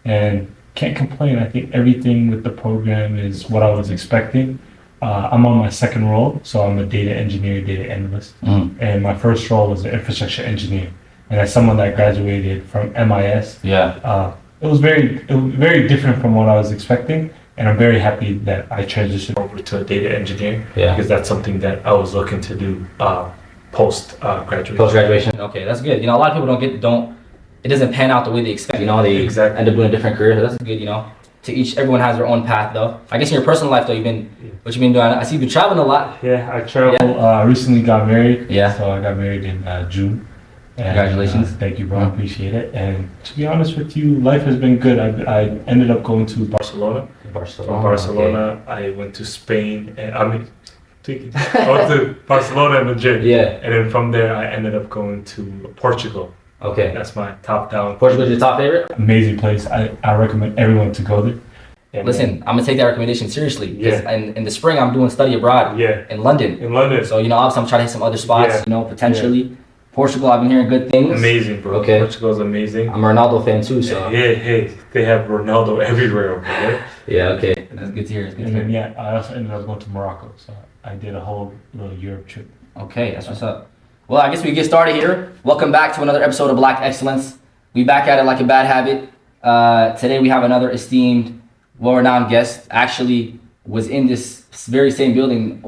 and can't complain. I think everything with the program is what I was expecting. I'm on my second role, so I'm a data engineer, data analyst, and my first role was an infrastructure engineer. And as someone that graduated from MIS, it was very different from what I was expecting. And I'm very happy that I transitioned over to a data engineer because that's something that I was looking to do post graduation. Post graduation, okay, that's good. You know, a lot of people it doesn't pan out the way they expect. You know, they end up doing a different career. So that's good. You know, everyone has their own path though. I guess in your personal life though, what you've been doing. I see you've been traveling a lot. Yeah, I traveled. Recently got married. Yeah. So I got married in June. And, congratulations. Thank you, bro. I appreciate it. And to be honest with you, life has been good. I ended up going to Barcelona. From Barcelona, I went to Spain. And I went to Barcelona and Madrid. Yeah. And then from there, I ended up going to Portugal. Okay. That's my top down. Portugal's your top favorite? Amazing place. I recommend everyone to go there. And listen, I'm gonna take that recommendation seriously. Yeah. And in the spring, I'm doing study abroad. Yeah. In London. So you know, obviously, I'm trying to hit some other spots. Yeah. You know, potentially. Yeah. Portugal, I've been hearing good things. Amazing, bro. Okay. Portugal's amazing. I'm a Ronaldo fan too, so. Yeah, hey, they have Ronaldo everywhere over there. Yeah, okay. That's good to hear. And then, yeah, I also ended up going to Morocco, so I did a whole little Europe trip. Okay, that's what's up. Well, I guess we get started here. Welcome back to another episode of BlackXcellence. We back at it like a bad habit. Today we have another esteemed, well-renowned guest. Actually, was in this very same building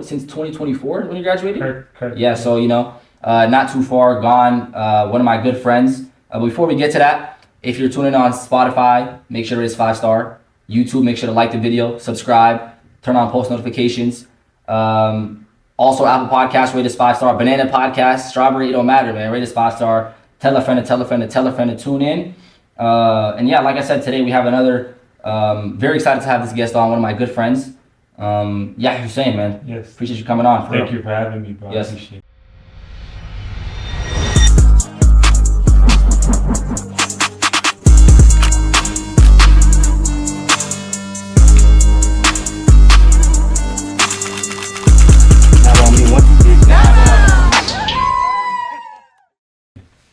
since 2024 when you graduated. Correct. Yeah, so you know. Not too far gone, one of my good friends. Before we get to that, if you're tuning on Spotify, make sure it's 5-star. YouTube, make sure to like the video, subscribe, turn on post notifications. Also, Apple Podcasts, rate us 5-star. Banana Podcast, Strawberry, it don't matter, man. Rate us 5-star. Tell a friend to tune in. And yeah, like I said, today we have another, very excited to have this guest on, one of my good friends. Yahye Hussein, man. Yes. Appreciate you coming on. Thank you for having me, bro. Yes. I appreciate it.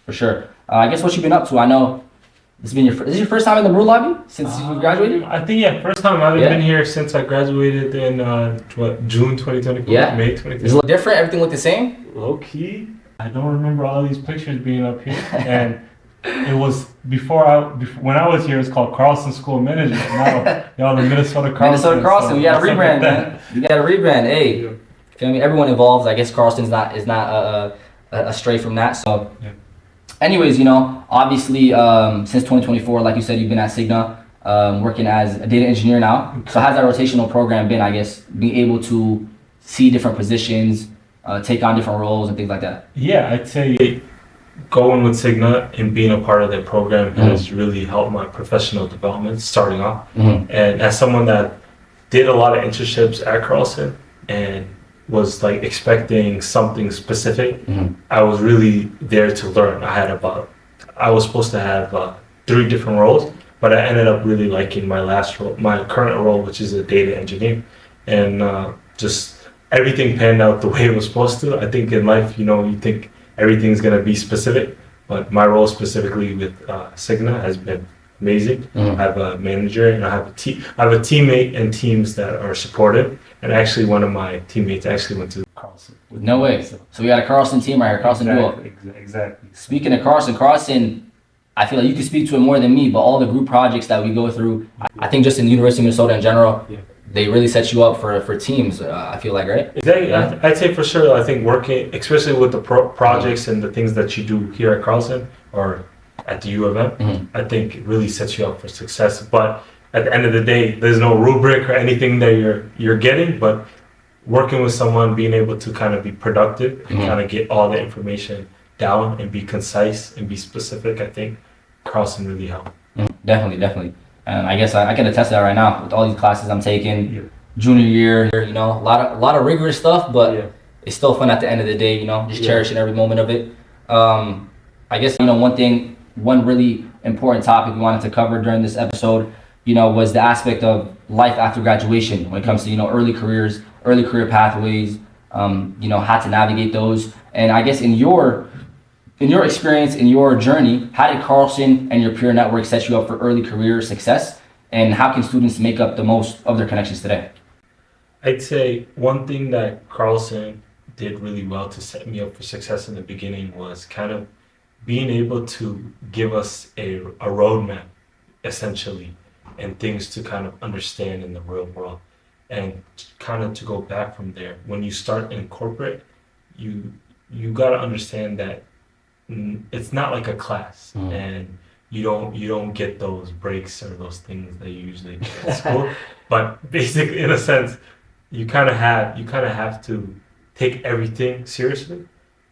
For sure. I guess what you've been up to, I know this is this your first time in the Brew Lobby since you graduated? I think, first time. I've been here since I graduated in June 2024, May 2024. Is it look different? Everything look the same? Low key. I don't remember all these pictures being up here. And it was when I was here, it was called Carlson School of Management. Now, the Minnesota Carlson. We got a rebrand, man. You got a rebrand. Hey, you feel me? Everyone involved. I guess Carlson's not astray from that. So. Yeah. Anyways, you know, obviously, since 2024, like you said, you've been at Cigna, working as a data engineer now. So how's that rotational program been, I guess, being able to see different positions, take on different roles and things like that? Yeah, I'd say going with Cigna and being a part of that program has really helped my professional development starting off. And as someone that did a lot of internships at Carlson and was like expecting something specific, I was really there to learn. I was supposed to have 3 different roles, but I ended up really liking my current role, which is a data engineer. And just everything panned out the way it was supposed to. I think in life, you know, you think everything's gonna be specific, but my role specifically with Cigna has been amazing. I have a manager and I have a teammate and teams that are supportive. And actually, one of my teammates actually went to Carlson. No way. So we got a Carlson team right here, Carlson duo. Exactly. Speaking of Carlson, I feel like you can speak to it more than me, but all the group projects that we go through, I think just in the University of Minnesota in general, they really set you up for teams, I feel like, right? Exactly. Yeah. I'd say for sure, I think working, especially with the projects and the things that you do here at Carlson or at the U of M, I think it really sets you up for success. But at the end of the day, there's no rubric or anything that you're getting, but working with someone, being able to kind of be productive and kind of get all the information down and be concise and be specific, I think Carlson really helped. Definitely. And I guess I can attest to that right now with all these classes I'm taking. Junior year, you know, a lot of rigorous stuff, but it's still fun at the end of the day, you know, just cherishing every moment of it. I guess, you know, one really important topic we wanted to cover during this episode, you know, was the aspect of life after graduation when it comes to, you know, early career pathways, you know, how to navigate those. And I guess in your in your experience, in your journey, how did Carlson and your peer network set you up for early career success? And how can students make up the most of their connections today? I'd say one thing that Carlson did really well to set me up for success in the beginning was kind of being able to give us a roadmap, essentially, and things to kind of understand in the real world. And kind of to go back from there, when you start in corporate, you got to understand that it's not like a class, and you don't get those breaks or those things that you usually get at school. But basically, in a sense, you kind of have to take everything seriously.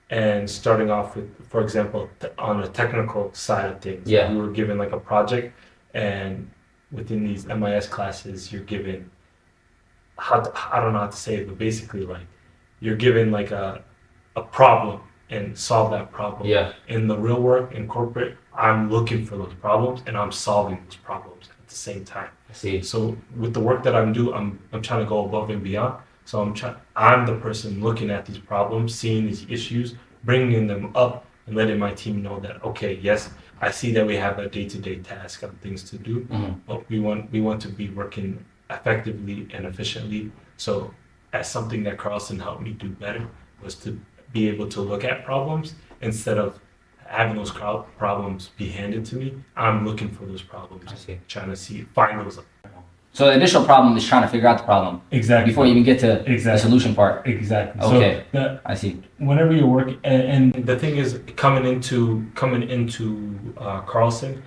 And starting off with, for example, on the technical side of things, we were given like a project, and within these MIS classes, you're given I don't know how to say it, but basically like you're given like a problem and solve that problem. In the real work in corporate, I'm looking for those problems and I'm solving those problems at the same time. I see. So with the work that I'm doing, I'm trying to go above and beyond. So I'm the person looking at these problems, seeing these issues, bringing them up, and letting my team know that, okay, yes, I see that we have a day-to-day task and things to do, but we want to be working effectively and efficiently. So as something that Carlson helped me do better was to be able to look at problems instead of having those problems be handed to me. I'm looking for those problems, trying to find those. So the initial problem is trying to figure out the problem. Exactly. Before you even get to the solution part. Exactly. Okay. So I see. Whenever you're working, and the thing is, coming into Carlson,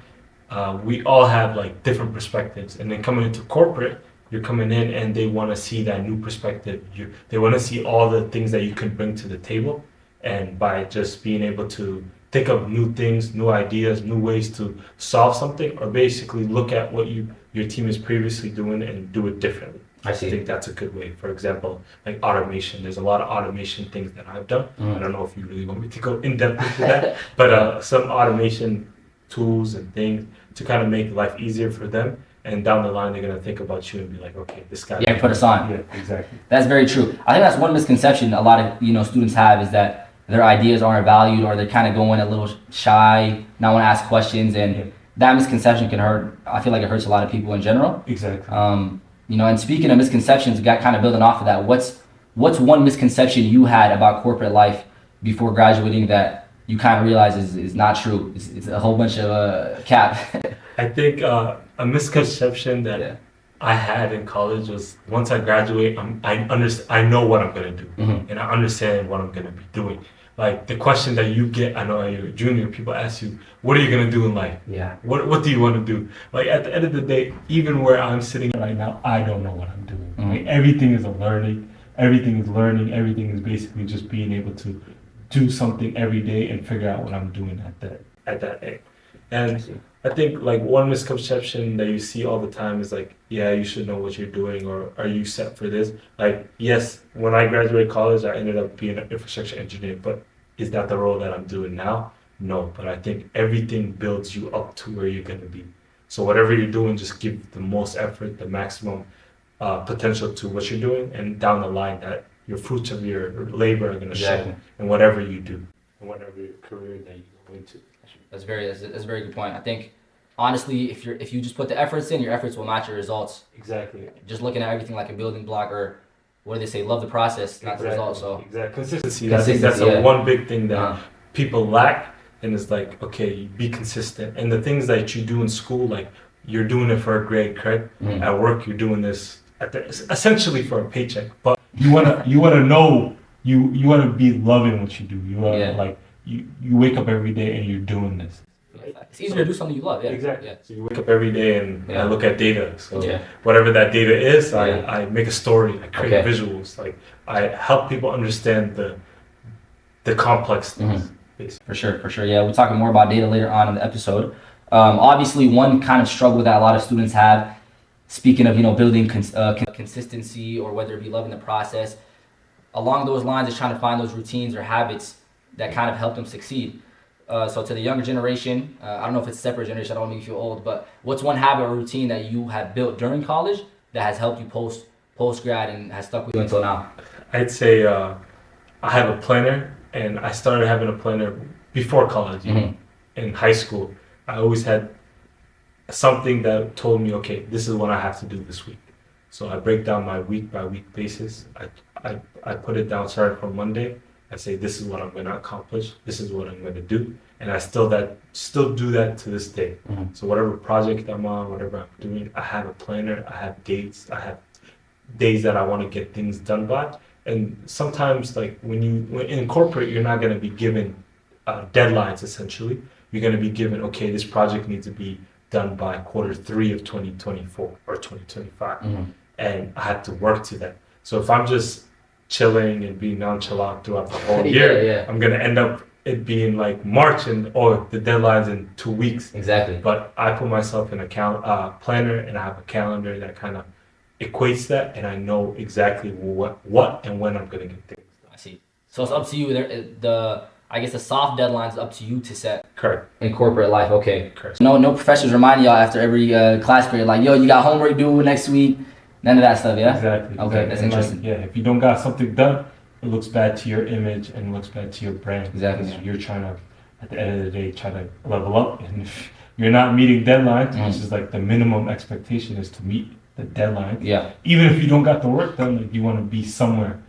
we all have like different perspectives, and then coming into corporate, you're coming in and they want to see that new perspective. They want to see all the things that you can bring to the table, and by just being able to think of new things, new ideas, new ways to solve something, or basically look at what your team is previously doing and do it differently. I see. I think that's a good way. For example, like automation. There's a lot of automation things that I've done. I don't know if you really want me to go in depth into that, but some automation tools and things to kind of make life easier for them. And down the line, they're gonna think about you and be like, okay, this guy. Yeah, put us on. Yeah, exactly. That's very true. I think that's one misconception a lot of students have, is that their ideas aren't valued, or they're kind of going a little shy, not want to ask questions, and that misconception can hurt. I feel like it hurts a lot of people in general. Exactly. And speaking of misconceptions, got kind of building off of that. What's one misconception you had about corporate life before graduating that you kind of realize is not true? It's a whole bunch of cap. I think a misconception that I had in college was, once I graduate, I know what I'm gonna do, and I understand what I'm gonna be doing. Like the question that you get, I know you're a junior, people ask you, what are you gonna do in life? Yeah. What do you want to do? Like at the end of the day, even where I'm sitting right now, I don't know what I'm doing. Like everything is a learning. Everything is learning. Everything is basically just being able to do something every day and figure out what I'm doing at that end. And I think like one misconception that you see all the time is like, yeah, you should know what you're doing, or are you set for this? Like, yes, when I graduated college, I ended up being an infrastructure engineer, but is that the role that I'm doing now? No, but I think everything builds you up to where you're going to be. So whatever you're doing, just give the most effort, the maximum potential to what you're doing, and down the line that your fruits of your labor are going to show in whatever you do, in whatever career that you go into. That's a very good point. I think honestly, if you just put the efforts in, your efforts will match your results. Exactly. Just looking at everything like a building block, or what do they say? Love the process, not the result. So consistency. I think that's one big thing that people lack, and it's like, okay, be consistent. And the things that you do in school, like you're doing it for a grade, correct? At work, you're doing this essentially for a paycheck, but you wanna know, you wanna be loving what you do. You wanna like. You wake up every day and you're doing this. It's easier to do something you love. Yeah. Exactly. Yeah. So you wake up every day and I look at data. So whatever that data is, I make a story. I create visuals. Like I help people understand the complex things. For sure. Yeah, we're talking more about data later on in the episode. Obviously, one kind of struggle that a lot of students have, speaking of building consistency, or whether it be loving the process, along those lines is trying to find those routines or habits that kind of help them succeed. So to the younger generation, I don't know if it's a separate generation, I don't want to make you feel old, but what's one habit or routine that you have built during college that has helped you post-grad and has stuck with you until now? I'd say I have a planner, and I started having a planner before college, in high school, I always had something that told me, okay, this is what I have to do this week. So I break down my week by week basis. I put it down starting from Monday. I say, this is what I'm going to accomplish. This is what I'm going to do. And I still do that to this day. So whatever project I'm on, whatever I'm doing, I have a planner. I have dates. I have days that I want to get things done by. And sometimes, like when in corporate, you're not going to be given deadlines. Essentially, you're going to be given, okay, this project needs to be done by Q3 of 2024 or 2025, and I had to work to that. So if I'm just chilling and being nonchalant throughout the whole year, I'm gonna end up it being like March and the deadline's in 2 weeks. Exactly. But I put myself in a planner, and I have a calendar that kind of equates that, and I know exactly what and when I'm gonna get things done. I see. So it's up to you. I guess the soft deadline is up to you to set. Correct. In corporate life, okay. Correct. No professors remind y'all after every class period, like, yo, you got homework due next week. None of that stuff, yeah? Exactly. Okay, that's interesting. If you don't got something done, it looks bad to your image and looks bad to your brand. Exactly. Because you're trying to, at the end of the day, try to level up. And if you're not meeting deadlines, which is like the minimum expectation is to meet the deadline. Yeah. Even if you don't got the work done, like you want to be somewhere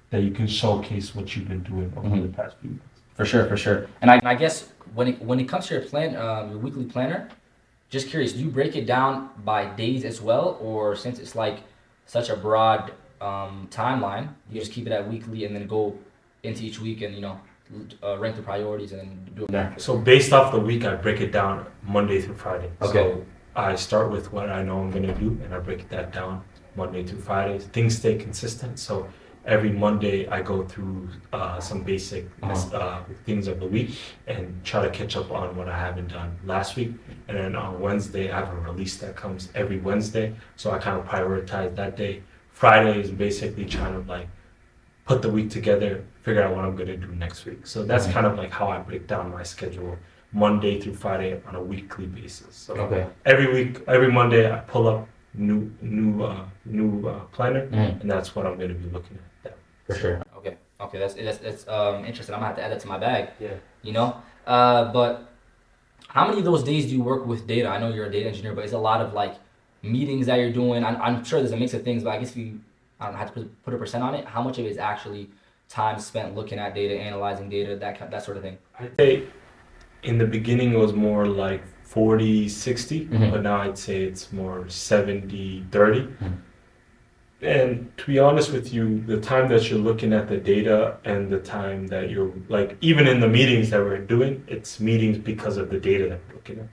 that you can showcase what you've been doing over the past few months. For sure. And I guess when it comes to your plan, your weekly planner, just curious, do you break it down by days as well, or since it's like such a broad timeline, you just keep it at weekly and then go into each week and rank the priorities and then do it there? So based off the week, I break it down Monday through Friday. Okay. So I start with what I know I'm going to do, and I break that down Monday through Friday. Things stay consistent, so every Monday I go through some basic things of the week and try to catch up on what I haven't done last week. And then on Wednesday, I have a release that comes every Wednesday, so I kind of prioritize that day. Friday is basically trying to like put the week together, figure out what I'm going to do next week. So that's kind of like how I break down my schedule Monday through Friday on a weekly basis. So every Monday I pull up new planner, and that's what I'm going to be looking at. For sure. Okay. That's interesting. I'm gonna have to add that to my bag. Yeah. But how many of those days do you work with data? I know you're a data engineer, but it's a lot of like meetings that you're doing. I'm sure there's a mix of things, but I guess if you have to put a percent on it, how much of it is actually time spent looking at data, analyzing data, that sort of thing? I'd say in the beginning it was more like 40-60, but now I'd say it's more 70-30. And to be honest with you, the time that you're looking at the data and the time that you're like, even in the meetings that we're doing, it's meetings because of the data that we're looking at.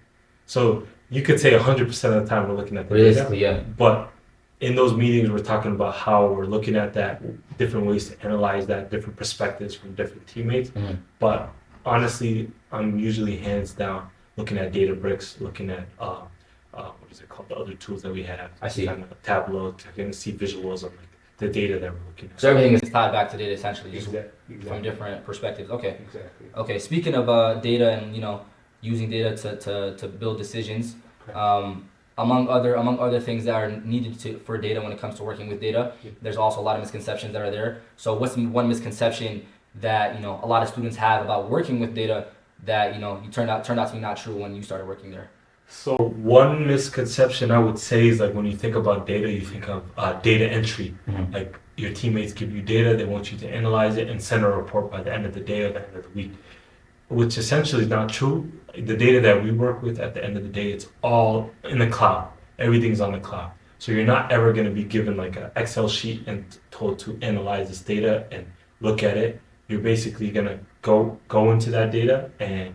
So you could say 100% of the time we're looking at the data. Yeah. But in those meetings, we're talking about how we're looking at that, different ways to analyze that, different perspectives from different teammates. But honestly, I'm usually hands down looking at Databricks, looking at what is it called? The other tools that we have. I see. Kind of Tableau to see visuals of like the data that we're looking at. So everything is tied back to data essentially, just Exactly. from different perspectives. Okay. Exactly. Okay. Speaking of data and using data to build decisions, among other things that are needed for data when it comes to working with data, there's also a lot of misconceptions that are there. So what's one misconception that a lot of students have about working with data that you turned out to be not true when you started working there? So one misconception I would say is like when you think about data, you think of data entry. Like your teammates give you data, they want you to analyze it and send a report by the end of the day or the end of the week, which essentially is not true. The data that we work with at the end of the day, it's all in the cloud. Everything's on the cloud. So you're not ever going to be given like an Excel sheet and told to analyze this data and look at it. You're basically going to go into that data and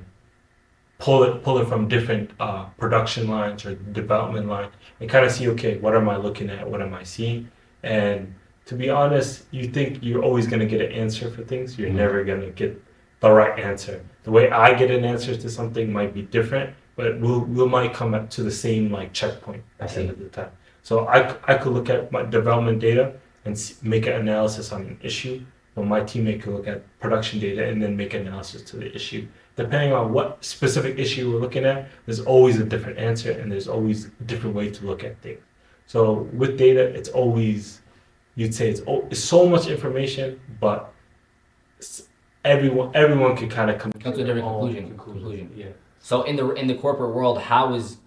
pull it from different production lines or development line and kind of see, okay, what am I looking at? What am I seeing? And to be honest, you think you're always going to get an answer for things. You're never going to get the right answer. The way I get an answer to something might be different, but we might come up to the same like checkpoint at the end of the time. So I could look at my development data and make an analysis on an issue, but my teammate could look at production data and then make an analysis to the issue. Depending on what specific issue we're looking at, there's always a different answer and there's always a different way to look at things. So with data, it's always, you'd say it's so much information, but everyone can kind of come to a different conclusion. Yeah. So in the corporate world, how is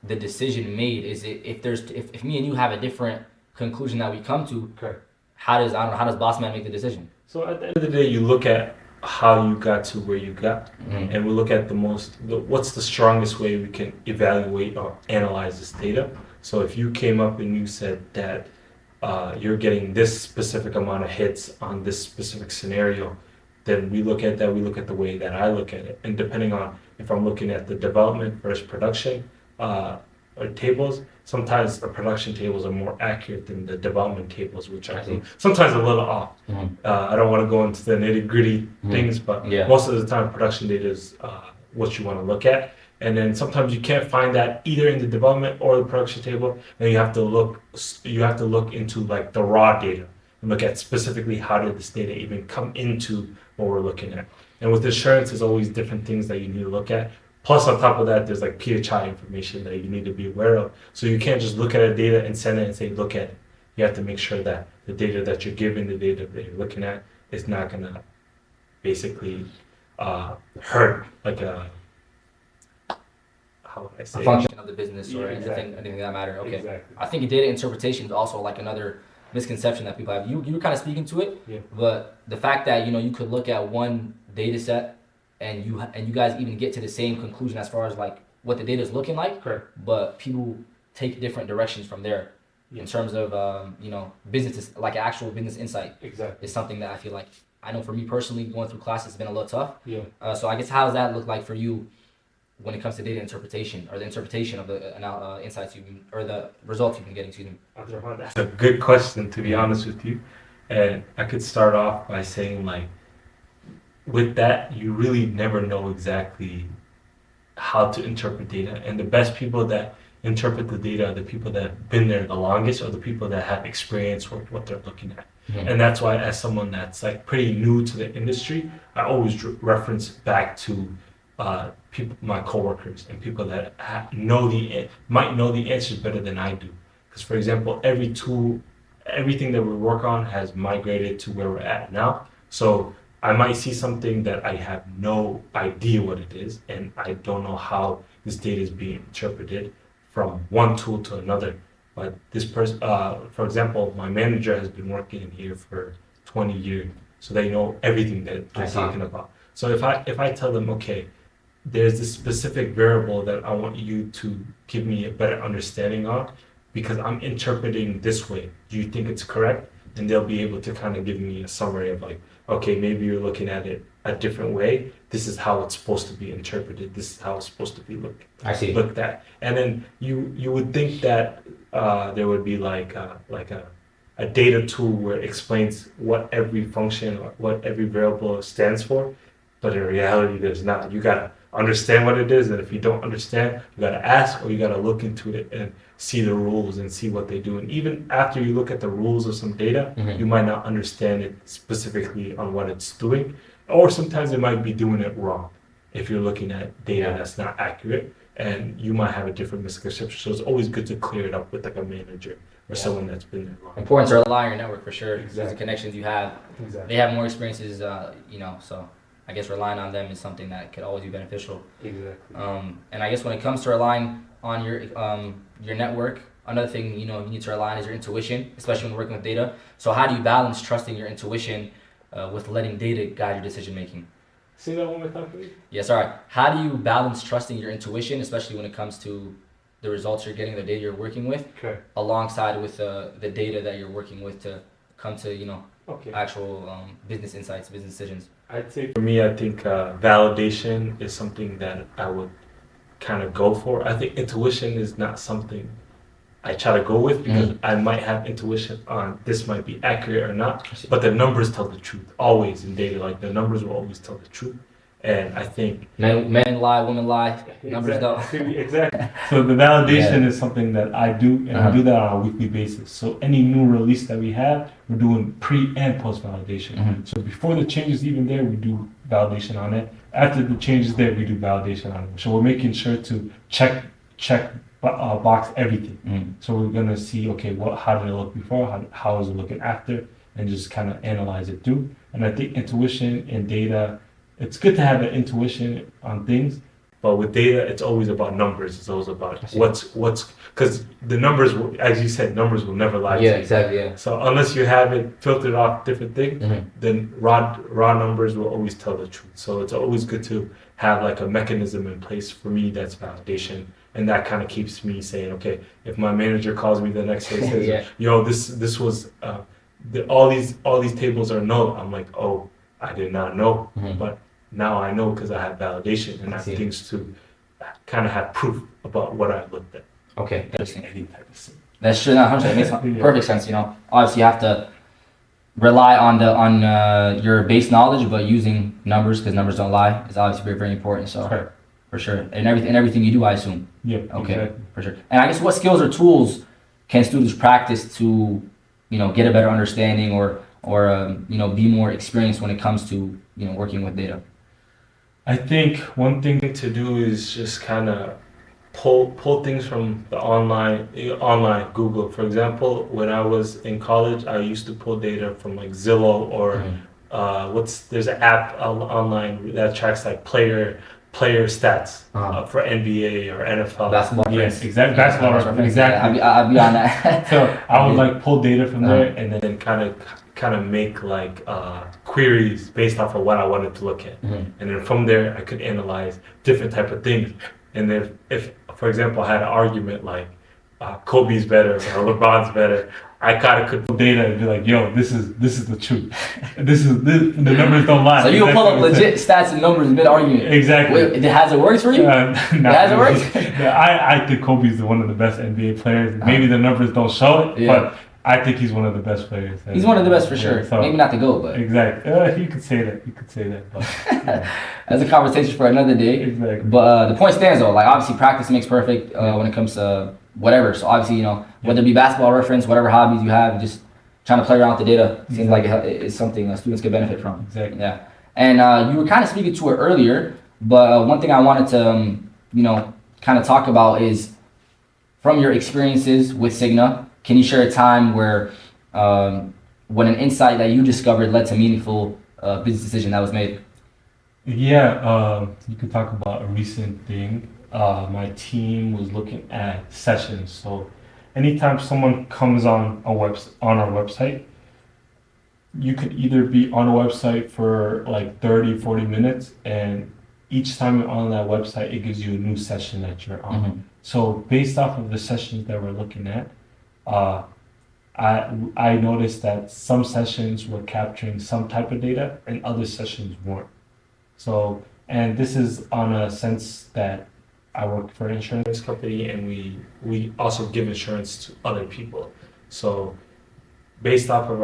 the decision made? Is it if me and you have a different conclusion that we come to? Correct. How does boss man make the decision? So at the end of the day, you look at how you got to where you got, and we look at what's the strongest way we can evaluate or analyze this data. So if you came up and you said that you're getting this specific amount of hits on this specific scenario, then we look at that. We look at the way that I look at it, and depending on if I'm looking at the development versus production or tables, sometimes the production tables are more accurate than the development tables, which are sometimes a little off. I don't want to go into the nitty gritty things, but most of the time, production data is what you want to look at. And then sometimes you can't find that either in the development or the production table, and you have to look into like the raw data and look at specifically how did this data even come into what we're looking at. And with insurance, there's always different things that you need to look at. Plus, on top of that, there's like PHI information that you need to be aware of. So you can't just look at a data and send it and say, look at it. You have to make sure that the data that you're giving, the data that you're looking at, is not going to basically hurt like a, how would I say, a function of the business or anything that matter. Okay. Exactly. I think data interpretation is also like another misconception that people have. You were kind of speaking to it, but the fact that you could look at one data set and you guys even get to the same conclusion as far as like what the data is looking like. Correct. But people take different directions from there in terms of business, like actual business insight. Exactly. Is something that I feel like, I know for me personally, going through classes has been a little tough. Yeah. So I guess how does that look like for you when it comes to data interpretation or the interpretation of the insights or the results you've been getting? Excuse me. That's a good question, to be honest with you. And I could start off by saying, like, with that, you really never know exactly how to interpret data. And the best people that interpret the data are the people that have been there the longest, or the people that have experience with what they're looking at. And that's why, as someone that's like pretty new to the industry, I always reference back to people, my coworkers, and people that might know the answers better than I do. Because, for example, everything that we work on has migrated to where we're at now. So I might see something that I have no idea what it is, and I don't know how this data is being interpreted from one tool to another. But this person, for example, my manager has been working in here for 20 years, so they know everything that they're talking about. So if I tell them, okay, there's this specific variable that I want you to give me a better understanding of, because I'm interpreting this way, do you think it's correct? And they'll be able to kind of give me a summary of like, okay, maybe you're looking at it a different way. This is how it's supposed to be interpreted. This is how it's supposed to be looked at. And then you would think that there would be like a data tool where it explains what every function or what every variable stands for. But in reality, there's not. You gotta understand what it is, and if you don't understand, you gotta ask, or you gotta look into it and see the rules and see what they do. And even after you look at the rules of some data, you might not understand it specifically on what it's doing, or sometimes it might be doing it wrong if you're looking at data that's not accurate, and you might have a different misconception. So it's always good to clear it up with like a manager or someone that's been there long. Important to rely on your network for sure. Exactly. The connections you have, they have more experiences, so I guess relying on them is something that could always be beneficial. Exactly. And I guess when it comes to relying on your network, another thing you need to rely on is your intuition, especially when working with data. So how do you balance trusting your intuition with letting data guide your decision making? Say that one more time, please. Yeah, sorry. How do you balance trusting your intuition, especially when it comes to the results you're getting, the data you're working with, alongside with the data that you're working with to come to actual business insights, business decisions? I'd say for me, I think validation is something that I would kind of go for. I think intuition is not something I try to go with, because I might have intuition on this might be accurate or not, but the numbers tell the truth always in data. Like, the numbers will always tell the truth. And I think men lie, women lie, numbers don't. Exactly. So the validation is something that I do, and I do that on a weekly basis. So any new release that we have, we're doing pre and post validation. So before the change is even there, we do validation on it. After the change is there, we do validation on it. So we're making sure to check box everything. So we're gonna see, okay, how did it look before? How is it looking after? and just kind of analyze it through. And I think intuition and data, it's good to have an intuition on things, but with data, it's always about numbers. It's always about what's because the numbers, as you said, numbers will never lie to you. Yeah, exactly. Yeah. So unless you have it filtered off different things, then raw numbers will always tell the truth. So it's always good to have like a mechanism in place for me that's validation, and that kind of keeps me saying, okay, if my manager calls me the next day and says, Yeah. yo, this was all these tables are null, I'm like, oh, I did not know, but now I know because I have validation and I have things to kind of have proof about what I looked at. Okay, interesting. Any type of thing. That's true. That makes perfect sense. You know, obviously you have to rely on your base knowledge, but using numbers because numbers don't lie is obviously very, very important. So Correct. For sure, and everything you do, I assume. Yeah. Okay. Exactly. For sure. And I guess what skills or tools can students practice to, get a better understanding or be more experienced when it comes to working with data? I think one thing to do is just kind of pull things from the online Google. For example, when I was in college, I used to pull data from like Zillow or there's an app online that tracks like player stats for NBA or NFL. Basketball. Yes, exactly. Basketball reference. Exactly. Yeah, I'd be on that. So I would like pull data from there and then kind of make like queries based off of what I wanted to look at, and then from there I could analyze different type of things. And then if for example I had an argument like Kobe's better or LeBron's better, I kind of could pull data and be like, yo, this is the truth. The numbers don't lie. So you can pull up legit stats and numbers mid argument. Exactly. Wait, has it worked for you? Has it worked? I think Kobe's one of the best NBA players. Maybe the numbers don't show it, but I think he's one of the best players. He's one of the best for sure. So, maybe not the GOAT, but exactly. You could say that. But, that's a conversation for another day. Exactly. But the point stands though. Like obviously, practice makes perfect when it comes to whatever. So obviously, whether it be basketball reference, whatever hobbies you have, just trying to play around with the data seems like it's something students can benefit from. Exactly. Yeah. And you were kind of speaking to it earlier, but one thing I wanted to kind of talk about is from your experiences with Cigna. Can you share a time where when an insight that you discovered led to meaningful business decision that was made? Yeah, you could talk about a recent thing. My team was looking at sessions. So anytime someone comes on our website, you could either be on a website for like 30, 40 minutes, and each time you're on that website, it gives you a new session that you're on. So based off of the sessions that we're looking at, I noticed that some sessions were capturing some type of data and other sessions weren't. So, and this is on a sense that I work for an insurance company and we also give insurance to other people. So based off of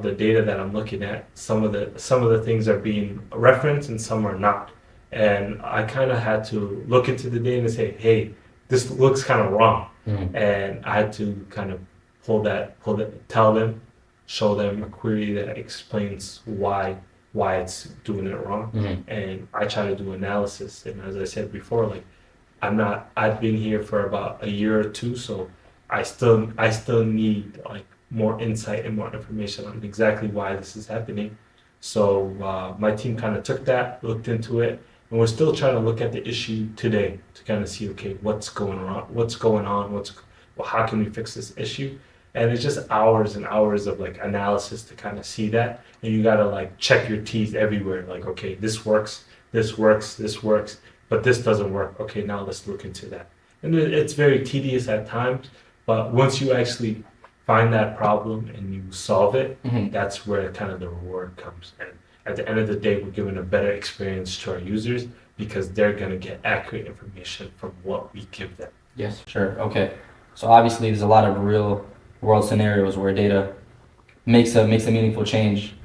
the data that I'm looking at, some of the things are being referenced and some are not. And I kind of had to look into the data and say, hey, this looks kind of wrong. And I had to kind of tell them, show them a query that explains why it's doing it wrong. And I try to do analysis. And as I said before, like I've been here for about a year or two, so I still need like more insight and more information on exactly why this is happening. So my team kind of took that, looked into it, and we're still trying to look at the issue today to kind of see, okay, what's going on, how can we fix this issue? And it's just hours and hours of like analysis to kind of see that, and you gotta like check your T's everywhere. Like, okay, this works, but this doesn't work. Okay, now let's look into that. And it's very tedious at times, but once you actually find that problem and you solve it, that's where kind of the reward comes. And at the end of the day, we're giving a better experience to our users because they're gonna get accurate information from what we give them. Yes, sure. Okay. So obviously there's a lot of real world scenarios where data makes a meaningful change.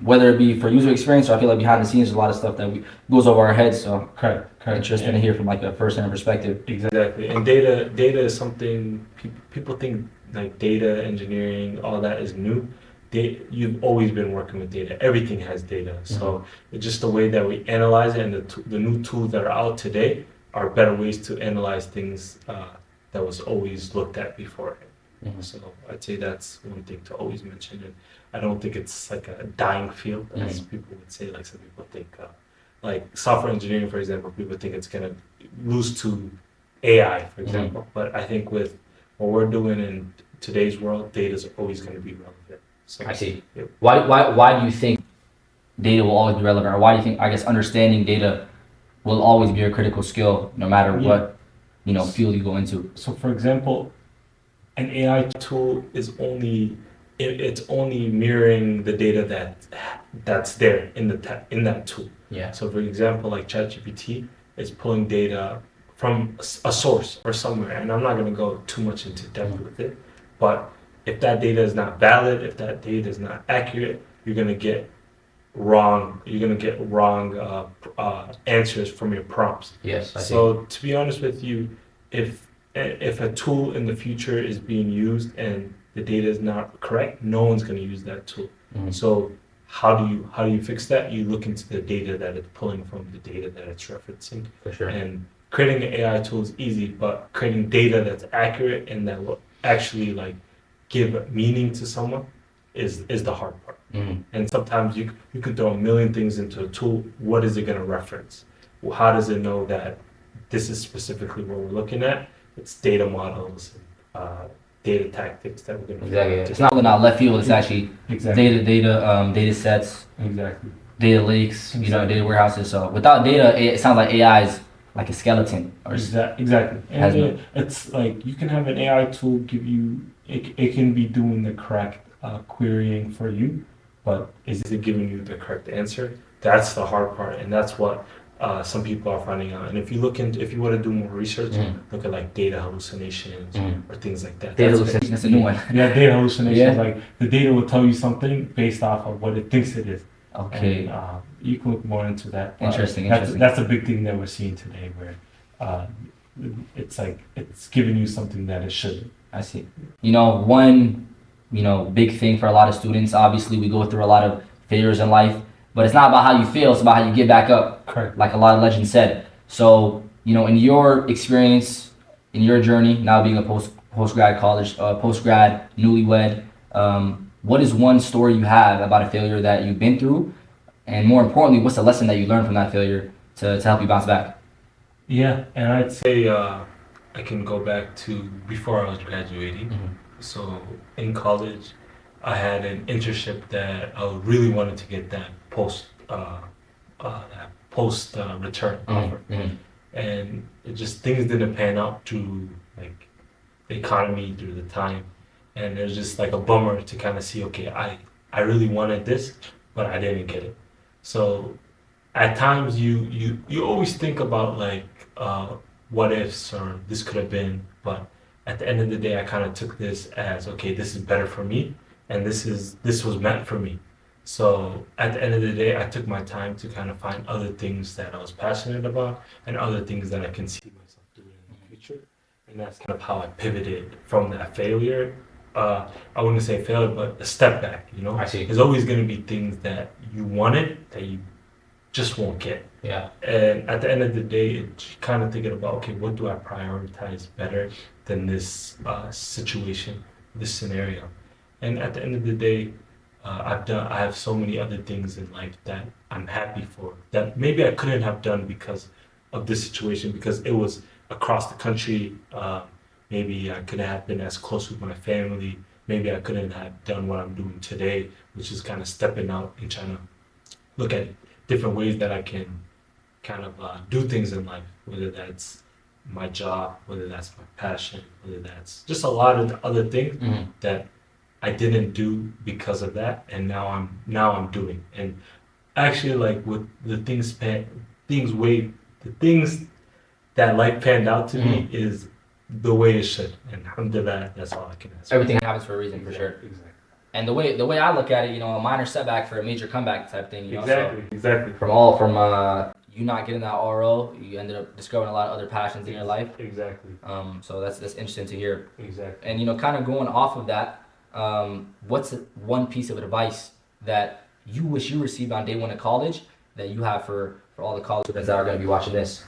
Whether it be for user experience or I feel like behind the scenes there's a lot of stuff that goes over our heads. So correct. Interesting to hear from like a first-hand perspective. Exactly. And data is something people think like data engineering, all that is new. You've always been working with data. Everything has data. So it's just the way that we analyze it, and the new tools that are out today are better ways to analyze things that was always looked at before. So I'd say that's one thing to always mention. And I don't think it's like a dying field, as people would say. Like some people think, like software engineering, for example, people think it's gonna lose to AI, for example. But I think with what we're doing in today's world, data is always going to be relevant. So I see. Yep. Why do you think data will always be relevant, or why do you think, I guess, understanding data will always be a critical skill, no matter what field you go into? So, for example, an AI tool is only it's only mirroring the data that's there in in that tool. Yeah. So, for example, like ChatGPT is pulling data from a source or somewhere, and I'm not going to go too much into depth with it, but if that data is not valid, if that data is not accurate, you're going to get wrong. You're going to get wrong answers from your prompts. Yes. I see. So, to be honest with you, if a tool in the future is being used and the data is not correct, no one's going to use that tool. So how do you fix that? You look into the data that it's pulling from, the data that it's referencing. For sure. And creating an AI tool is easy, but creating data that's accurate and that will actually like give meaning to someone is the hard part. And sometimes you could throw a million things into a tool. What is it going to reference? Well, how does it know that this is specifically what we're looking at? It's data models, data tactics that we're going to. Exactly. It's not going out left field. It's actually data sets, Exactly. data lakes, Exactly. data warehouses. So without data, it sounds like AI is like a skeleton. Or Exactly. And it's like you can have an AI tool give you it can be doing the correct querying for you, but is it giving you the correct answer? That's the hard part, and that's what some people are finding out. And if you want to do more research, look at like data hallucinations or things like that. Data hallucinations, that's a new one. Yeah, data hallucinations. Like the data will tell you something based off of what it thinks it is. Okay. And, you can look more into that. Interesting. That's a big thing that we're seeing today, where it's like it's giving you something that it shouldn't. I see. One big thing for a lot of students. Obviously, we go through a lot of failures in life. But it's not about how you fail, it's about how you get back up. Correct. Like a lot of legends said. So, in your experience, in your journey, now being a post-grad college, post-grad, newlywed, what is one story you have about a failure that you've been through? And more importantly, what's the lesson that you learned from that failure to help you bounce back? Yeah, and I'd say I can go back to before I was graduating. So in college, I had an internship that I really wanted to get that post return offer, and it just things didn't pan out through like the economy through the time, and it was just like a bummer to kind of see, okay, I really wanted this, but I didn't get it. So at times you always think about like what ifs or this could have been, but at the end of the day, I kind of took this as, okay, this is better for me, and this was meant for me. So at the end of the day, I took my time to kind of find other things that I was passionate about and other things that I can see myself doing in the future. And that's kind of how I pivoted from that failure. I wouldn't say failure, but a step back, I see. There's always going to be things that you wanted that you just won't get. Yeah. And at the end of the day, it's kind of thinking about, okay, what do I prioritize better than this situation, this scenario? And at the end of the day, I have so many other things in life that I'm happy for that maybe I couldn't have done because of this situation, because it was across the country. Maybe I couldn't have been as close with my family. Maybe I couldn't have done what I'm doing today, which is kind of stepping out and trying to look at different ways that I can kind of do things in life, whether that's my job, whether that's my passion, whether that's just a lot of other things that I didn't do because of that, and now I'm doing. And actually, like with the things that life panned out to me is the way it should. And alhamdulillah, that's all I can ask. Everything happens for a reason, for sure. Exactly. And the way I look at it, a minor setback for a major comeback type thing. Exactly. From you not getting that RO, you ended up discovering a lot of other passions in your life. Exactly. So that's interesting to hear. Exactly. And kind of going off of that, what's one piece of advice that you wish you received on day one of college that you have for all the college students that are going to be watching this?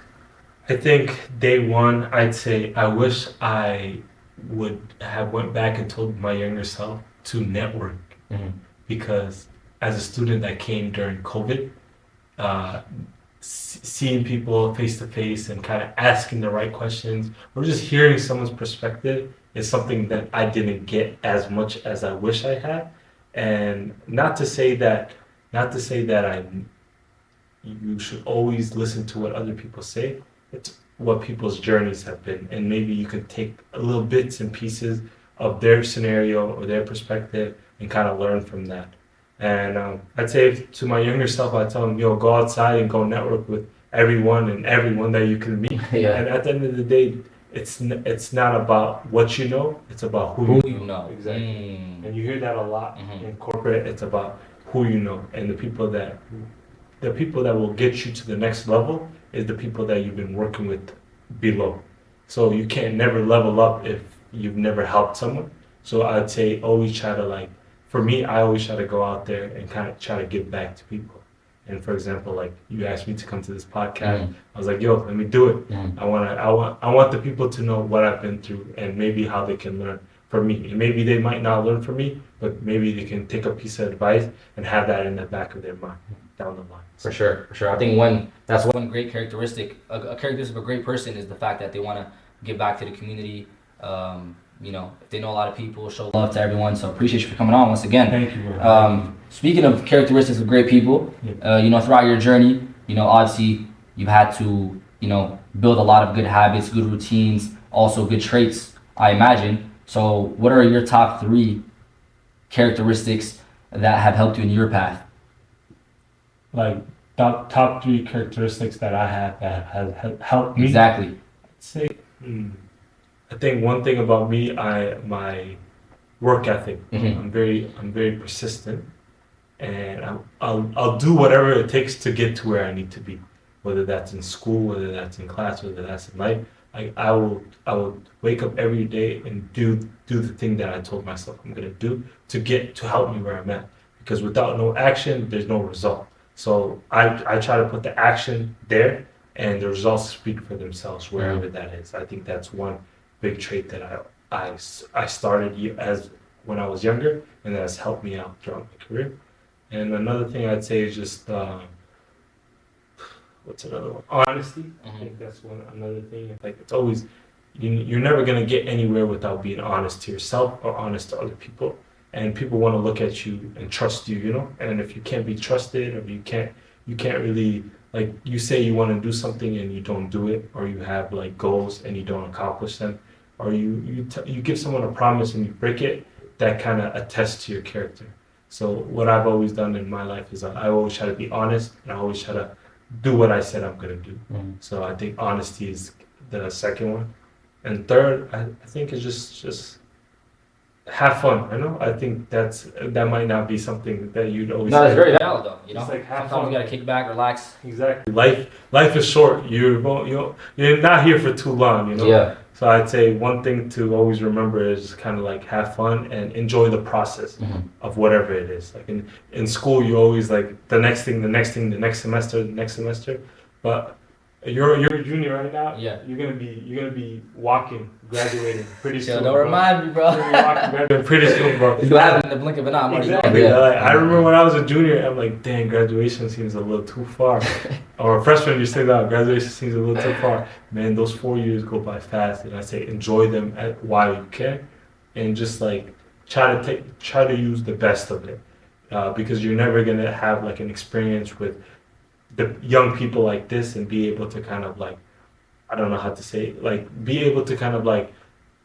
I think day one, I'd say I wish I would have went back and told my younger self to network, because as a student that came during COVID, uh, seeing people face to face and kind of asking the right questions or just hearing someone's perspective is something that I didn't get as much as I wish I had. And not to say that you should always listen to what other people say. It's what people's journeys have been, and maybe you could take a little bits and pieces of their scenario or their perspective and kind of learn from that. And I'd say to my younger self, I'd tell them, yo, go outside and go network with everyone that you can meet. Yeah. And at the end of the day, it's not about what you know, it's about who you know. Exactly. And you hear that a lot in corporate. It's about who you know, and the people that will get you to the next level is the people that you've been working with below. So you can't never level up if you've never helped someone. So I'd say always try to, like, for me, I always try to go out there and kind of try to give back to people. And for example, like you asked me to come to this podcast, I was like, yo, let me do it. I want the people to know what I've been through and maybe how they can learn from me. And maybe they might not learn from me, but maybe they can take a piece of advice and have that in the back of their mind down the line. For sure. I think that's one great characteristic. A characteristic of a great person is the fact that they want to give back to the community. If they know a lot of people, show love to everyone. So appreciate you for coming on once again. Thank you. Speaking of characteristics of great people, throughout your journey, obviously you've had to, build a lot of good habits, good routines, also good traits, I imagine. So what are your top 3 characteristics that have helped you in your path? Like top 3 characteristics that I have that has helped me. Exactly. I'd say, I think one thing about me, my work ethic. I'm very persistent, and I'll do whatever it takes to get to where I need to be, whether that's in school, whether that's in class, whether that's in life. I will wake up every day and do the thing that I told myself I'm gonna do to help me where I'm at. Because without no action, there's no result. So I try to put the action there, and the results speak for themselves wherever that is. I think that's one big trait that I started as when I was younger, and that has helped me out throughout my career. And another thing I'd say is just what's another one? Honesty. I think that's another thing. Like, it's always you're never gonna get anywhere without being honest to yourself or honest to other people. And people want to look at you and trust you, And if you can't be trusted, or you can't really, like, you say you want to do something and you don't do it, or you have like goals and you don't accomplish them, or you give someone a promise and you break it, that kind of attests to your character. So what I've always done in my life is I always try to be honest, and I always try to do what I said I'm gonna do. So I think honesty is the second one, and third, I think is just have fun. I think that might not be something that you'd always. No, it's very valid though. It's like have sometimes fun. you gotta kick back, relax. Exactly. Life is short. You're not here for too long. Yeah. So I'd say one thing to always remember is kind of like have fun and enjoy the process of whatever it is. Like in school, you always like the next semester. But you're a junior right now. Yeah. You're gonna be walking, graduating pretty soon. Don't remind me, bro. You're gonna be walking, graduating pretty soon, bro. It's gonna happen in the blink of an eye. Exactly. Yeah. Like, I remember when I was a junior, I'm like, dang, graduation seems a little too far. Or a freshman, you say that graduation seems a little too far. Man, those 4 years go by fast, and I say enjoy them while you can, and just like try to use the best of it, because you're never gonna have like an experience with the young people like this and be able to kind of like, I don't know how to say it, like be able to kind of like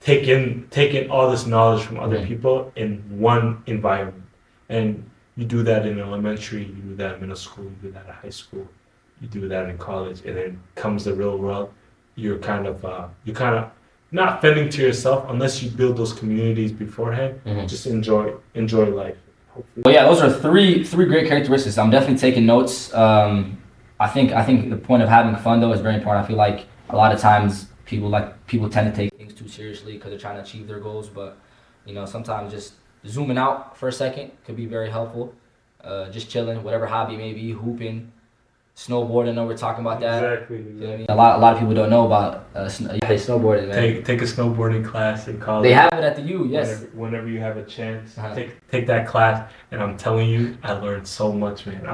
take in all this knowledge from other people in one environment. And you do that in elementary, you do that in middle school, you do that in high school, you do that in college, and then comes the real world. You're kind of not fending to yourself unless you build those communities beforehand. Just enjoy life. Hopefully. Well, yeah, those are three great characteristics. I'm definitely taking notes. I think the point of having fun though is very important. I feel like a lot of times people tend to take things too seriously because they're trying to achieve their goals, but sometimes just zooming out for a second could be very helpful. Just chilling, whatever hobby it may be, hooping, snowboarding. I know we're talking about that. Exactly. You know what I mean? A lot of people don't know about snowboarding, man. Take a snowboarding class in college. They have it at the U, yes. Whenever you have a chance, take that class, and I'm telling you, I learned so much, man.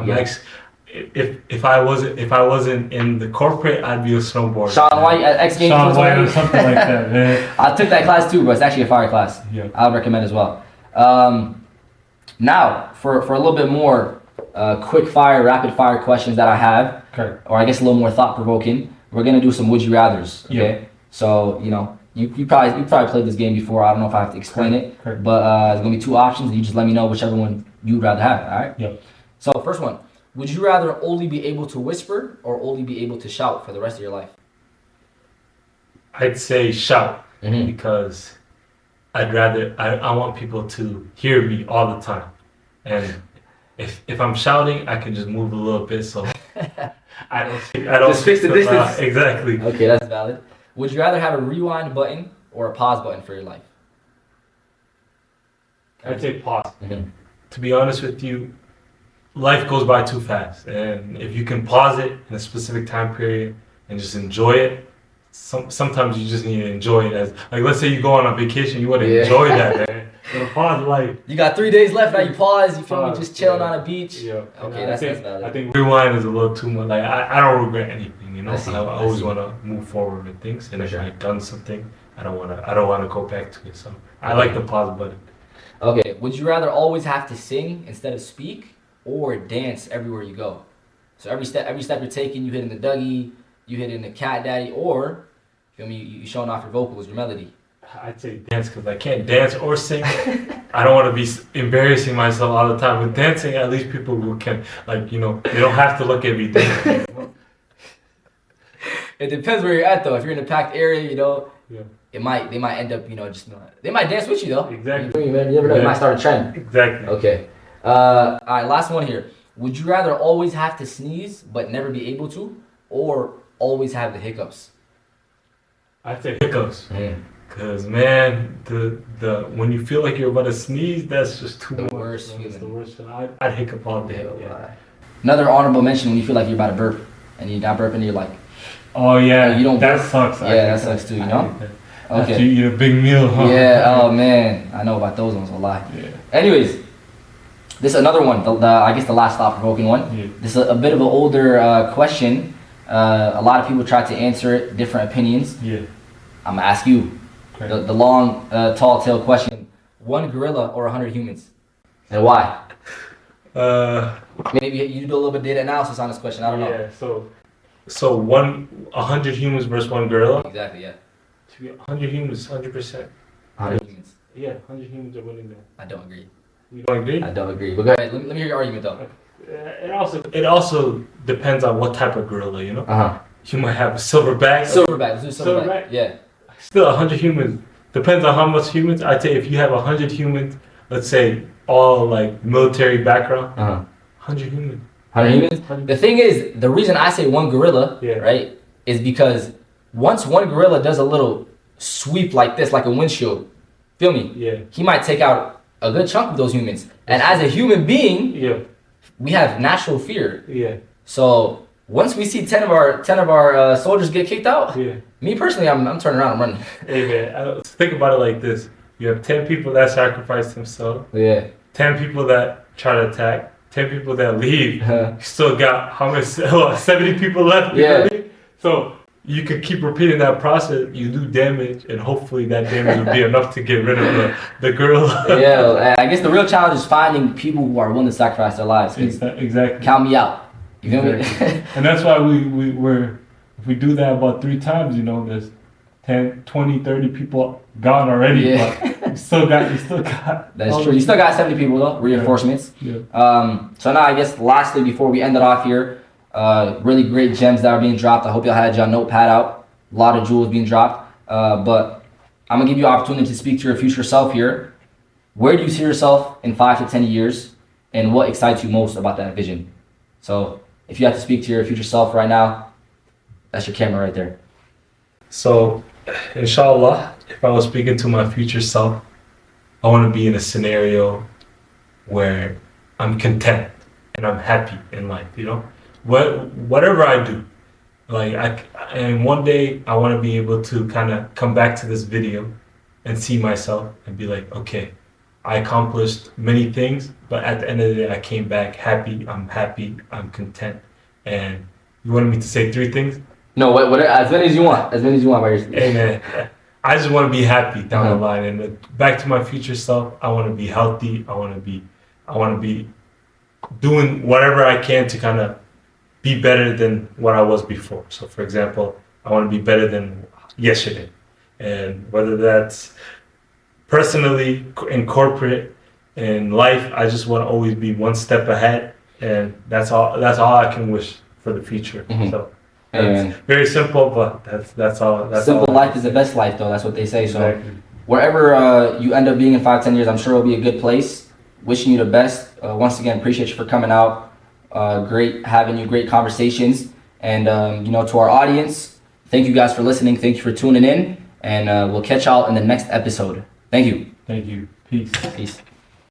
If I wasn't in the corporate, I'd be a snowboarder. Sean White at X Games. Sean White or something like that, man. I took that class too, but it's actually a fire class. Yeah. I would recommend as well. Now, for a little bit more quick fire, rapid fire questions that I have, or I guess a little more thought provoking, we're gonna do some would you rather's. Okay. Yep. So you probably played this game before. I don't know if I have to explain it, but there's gonna be two options, and you just let me know whichever one you'd rather have. All right. Yep. So first one. Would you rather only be able to whisper or only be able to shout for the rest of your life? I'd say shout, because I want people to hear me all the time. And if I'm shouting, I can just move a little bit, so I don't just fix the distance. Exactly. Okay, that's valid. Would you rather have a rewind button or a pause button for your life? I'd say pause. To be honest with you, life goes by too fast, and if you can pause it in a specific time period and just enjoy it, sometimes you just need to enjoy it. As like, let's say you go on a vacation, you want to enjoy that, man. You pause life. You got 3 days left now. You pause. You feel me? Just chilling on a beach. Yeah. Okay, that's valid. I think rewind is a little too much. Like I don't regret anything. You know, I always want to move forward with things, and if I've done something, I don't want to go back to it. So I like the pause button. Okay. Would you rather always have to sing instead of speak, or dance everywhere you go? So every step you're taking, you hitting the Dougie, you hitting the Cat Daddy, or feel me, you showing off your vocals, your melody. I'd say dance, because I can't dance or sing. I don't want to be embarrassing myself all the time. With dancing, at least people who can, like, they don't have to look at me dancing. It depends where you're at, though. If you're in a packed area, yeah. they might end up, they might dance with you, though. Exactly. You never know, you might start a trend. Exactly. Okay. All right, last one here. Would you rather always have to sneeze but never be able to, or always have the hiccups? I'd say hiccups. Cause man, the when you feel like you're about to sneeze, that's just too much. Worst feeling. It's the worst. I'd hiccup all day. Yeah. Another honorable mention when you feel like you're about to burp and you're not burping, and you're like, oh yeah, you don't that burp. sucks. Yeah, that sucks too. Okay. After you eat a big meal, huh? Yeah. Oh man, I know about those ones a lot. Yeah. Anyways, this is another one. I guess the last thought-provoking one. Yeah. This is a bit of an older question. A lot of people try to answer it, different opinions. Yeah. I'm gonna ask you the long, tall tale question: 1 gorilla or 100 humans, and why? Maybe you do a little bit of data analysis on this question. I don't know. Yeah. So 100 humans versus 1 gorilla. Exactly. Yeah. To be 100 humans, 100%. 100 humans. Yeah, 100 humans are winning that. I don't agree. You don't agree? I don't agree. But go ahead. Let me hear your argument though. It also depends on what type of gorilla, You might have a silverback. Silverback. Let's do silverback. Yeah. Still 100 humans. Depends on how much humans. I'd say if you have 100 humans, let's say all like military background, 100 humans. 100 humans? The thing is, the reason I say 1 gorilla, right, is because once 1 gorilla does a little sweep like this, like a windshield, feel me? Yeah. He might take out a good chunk of those humans. And as a human being, we have natural fear. Yeah. So once we see 10 of our soldiers get kicked out, me personally, I'm turning around and running. Hey man, think about it like this: you have 10 people that sacrifice themselves. Yeah. 10 people that try to attack. 10 people that leave. You still got how much? 70 people left. Yeah. So you could keep repeating that process. You do damage, and hopefully that damage will be enough to get rid of the gorilla. Yeah. I guess the real challenge is finding people who are willing to sacrifice their lives. Exactly. Count me out. You feel me? And that's why we're if we do that about 3 times, there's 10, 20, 30 people gone already. Yeah. But you still got. That's true. You still got 70 people though. Reinforcements. Yeah. So now I guess lastly, before we end it off here, really great gems that are being dropped. I hope y'all had your notepad out. A lot of jewels being dropped. But I'm gonna give you an opportunity to speak to your future self here. Where do you see yourself in 5 to 10 years, and what excites you most about that vision? So if you have to speak to your future self right now, that's your camera right there. So, inshallah, if I was speaking to my future self, I want to be in a scenario where I'm content and I'm happy in life, whatever I do, like and one day I want to be able to kind of come back to this video and see myself and be like, okay, I accomplished many things, but at the end of the day, I came back happy, I'm content. And you wanted me to say 3 things? No, what as many as you want. As many as you want by yourself. Hey man, I just want to be happy down the line. And back to my future self, I want to be healthy. I want to be doing whatever I can to kind of be better than what I was before. So for example, I want to be better than yesterday. And whether that's personally, in corporate, in life, I just want to always be one step ahead. And that's all I can wish for the future. So it's very simple, but that's all. Simple life is the best life, though. That's what they say. Exactly. So wherever you end up being in 5-10 years, I'm sure it'll be a good place. Wishing you the best. Once again, appreciate you for coming out. Great having you. Great conversations. And to our audience, thank you guys for listening. Thank you for tuning in. And we'll catch y'all in the next episode. Thank you. Thank you. Peace. Peace.